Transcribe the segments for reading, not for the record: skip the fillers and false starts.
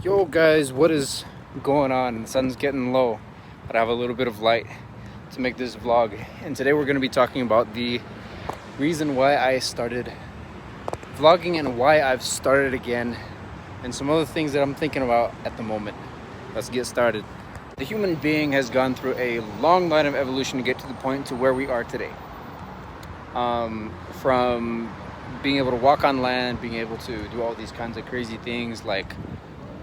Yo guys, what is going on? The sun's getting low, but I have a little bit of light to make this vlog. And today we're going to be talking about the reason why I started vlogging and why I've started again, and some other things that I'm thinking about at the moment. Let's get started. The human being has gone through a long line of evolution to get to the point to where we are today. From being able to walk on land, being able to do all these kinds of crazy things like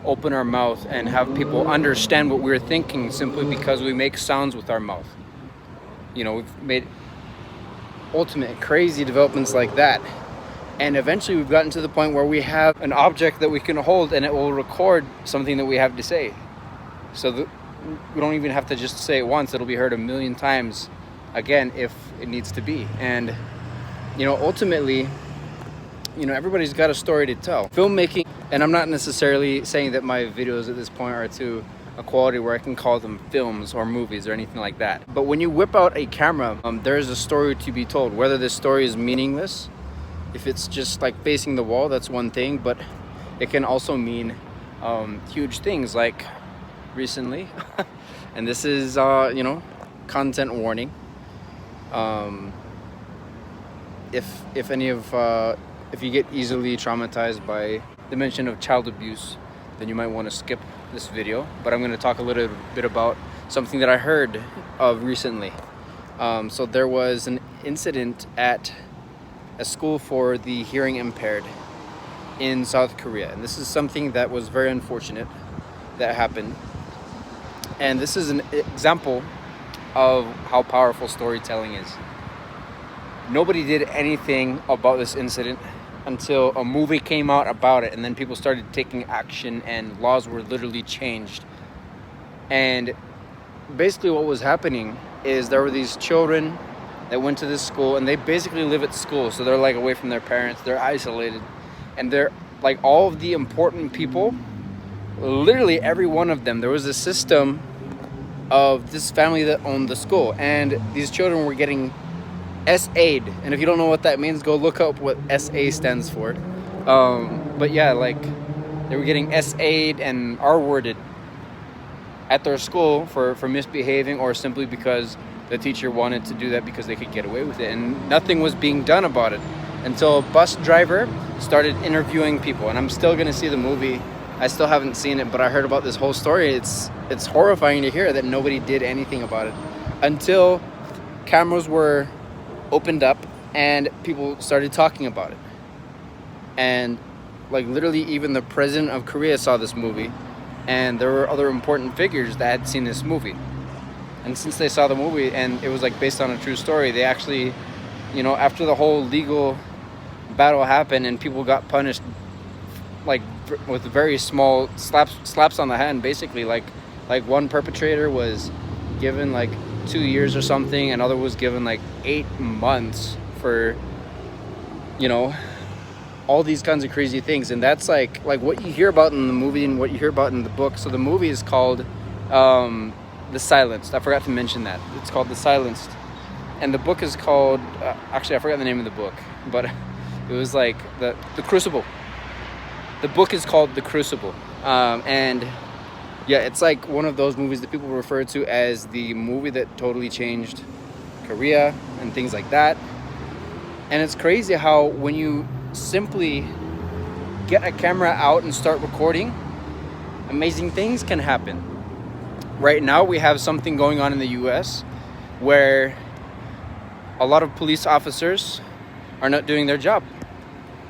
open our mouth and have people understand what we're thinking simply because we make sounds with our mouth. You know, we've made ultimate crazy developments like that. And eventually we've gotten to the point where we have an object that we can hold and it will record something that we have to say. So that we don't even have to just say it once, it'll be heard a million times again if it needs to be. And, you know, ultimately, you know, everybody's got a story to tell. Filmmaking, and I'm not necessarily saying that my videos at this point are to a quality where I can call them films or movies or anything like that. But when you whip out a camera, there is a story to be told. Whether this story is meaningless, if it's just like facing the wall, that's one thing. But it can also mean huge things, like recently, and this is, you know, content warning. If you get easily traumatized by the mention of child abuse, then you might want to skip this video. But I'm going to talk a little bit about something that I heard of recently. So there was an incident at a school for the hearing impaired in South Korea. And this is something that was very unfortunate that happened. And this is an example of how powerful storytelling is. Nobody did anything about this incident until a movie came out about it, and then people started taking action and laws were literally changed. And basically what was happening is there were these children that went to this school, and they basically live at school, so they're like away from their parents, they're isolated, and they're like all of the important people, literally every one of them. There was a system of this family that owned the school, and these children were getting SA'd, and if you don't know what that means, go look up what SA stands for. But yeah, like they were getting SA'd and R-worded at their school for misbehaving, or simply because the teacher wanted to do that because they could get away with it, and nothing was being done about it until a bus driver started interviewing people. And I'm still gonna see the movie. I still haven't seen it, but I heard about this whole story. It's horrifying to hear that nobody did anything about it until cameras were opened up and people started talking about it. And like literally even the president of Korea saw this movie, and there were other important figures that had seen this movie. And since they saw the movie and it was like based on a true story, they actually, you know, after the whole legal battle happened and people got punished like with very small slaps on the hand, basically, like one perpetrator was given like 2 years or something, another was given like 8 months for, you know, all these kinds of crazy things. And that's like what you hear about in the movie and what you hear about in the book. So the movie is called The Silenced. I forgot to mention that. It's called The Silenced. And the book is called, actually I forgot the name of the book, but it was like the Crucible. The book is called The Crucible. And yeah, it's like one of those movies that people refer to as the movie that totally changed Korea and things like that. And it's crazy how when you simply get a camera out and start recording, amazing things can happen. Right now we have something going on in the US where a lot of police officers are not doing their job.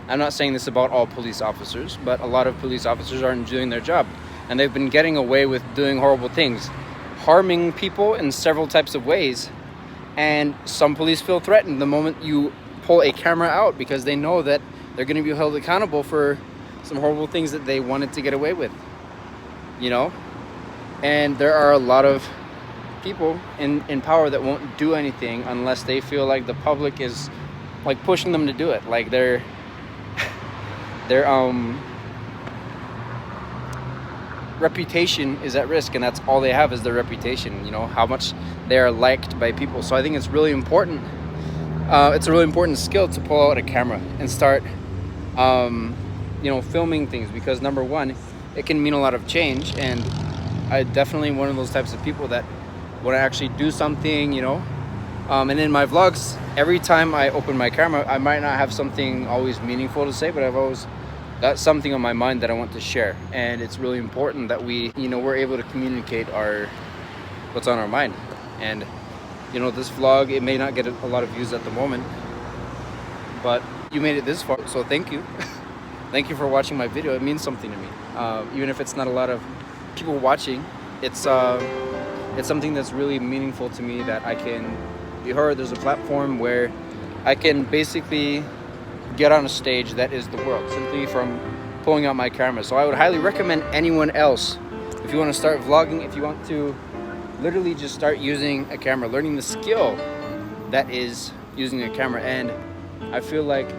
I'm not saying this about all police officers, but a lot of police officers aren't doing their job. And they've been getting away with doing horrible things, harming people in several types of ways. And some police feel threatened the moment you pull a camera out, because they know that they're going to be held accountable for some horrible things that they wanted to get away with, you know? And there are a lot of people in power that won't do anything unless they feel like the public is like pushing them to do it. Like their reputation is at risk, and that's all they have is their reputation, you know, how much they are liked by people. So I think it's really important. It's a really important skill to pull out a camera and start, you know, filming things, because number one, it can mean a lot of change. And I definitely one of those types of people that want to actually do something, you know. And in my vlogs, every time I open my camera, I might not have something always meaningful to say, but I've always got something on my mind that I want to share. And it's really important that we're able to communicate what's on our mind. And this vlog, it may not get a lot of views at the moment, but you made it this far, so thank you. Thank you for watching my video. It means something to me. Even if it's not a lot of people watching, it's something that's really meaningful to me, that I can be heard. There's a platform where I can basically get on a stage that is the world, simply from pulling out my camera. So I would highly recommend anyone else, if you want to start vlogging, if you want to literally just start using a camera, learning the skill that is using a camera. And I feel like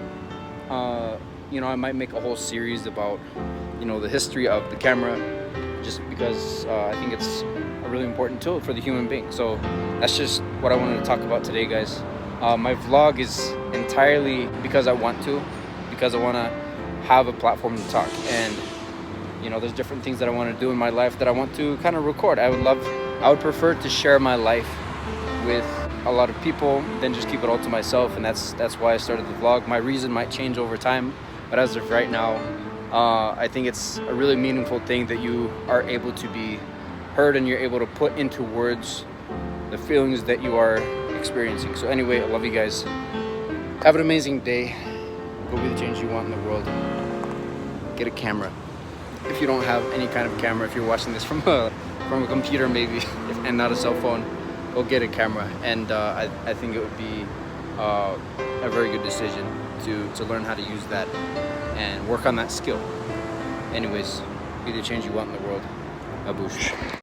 I might make a whole series about the history of the camera, just because I think it's a really important tool for the human being. So that's just what I wanted to talk about today, guys. My vlog is entirely because I want to have a platform to talk. And there's different things that I want to do in my life that I want to kind of record. I would prefer to share my life with a lot of people than just keep it all to myself. And that's why I started the vlog. My reason might change over time, but as of right now, I think it's a really meaningful thing that you are able to be heard and you're able to put into words the feelings that you are experiencing. So anyway, I love you guys. Have an amazing day. Go be the change you want in the world. Get a camera. If you don't have any kind of camera, if you're watching this from a computer maybe, and not a cell phone, go get a camera. And I think it would be a very good decision to learn how to use that and work on that skill. Anyways, be the change you want in the world. Aboosh.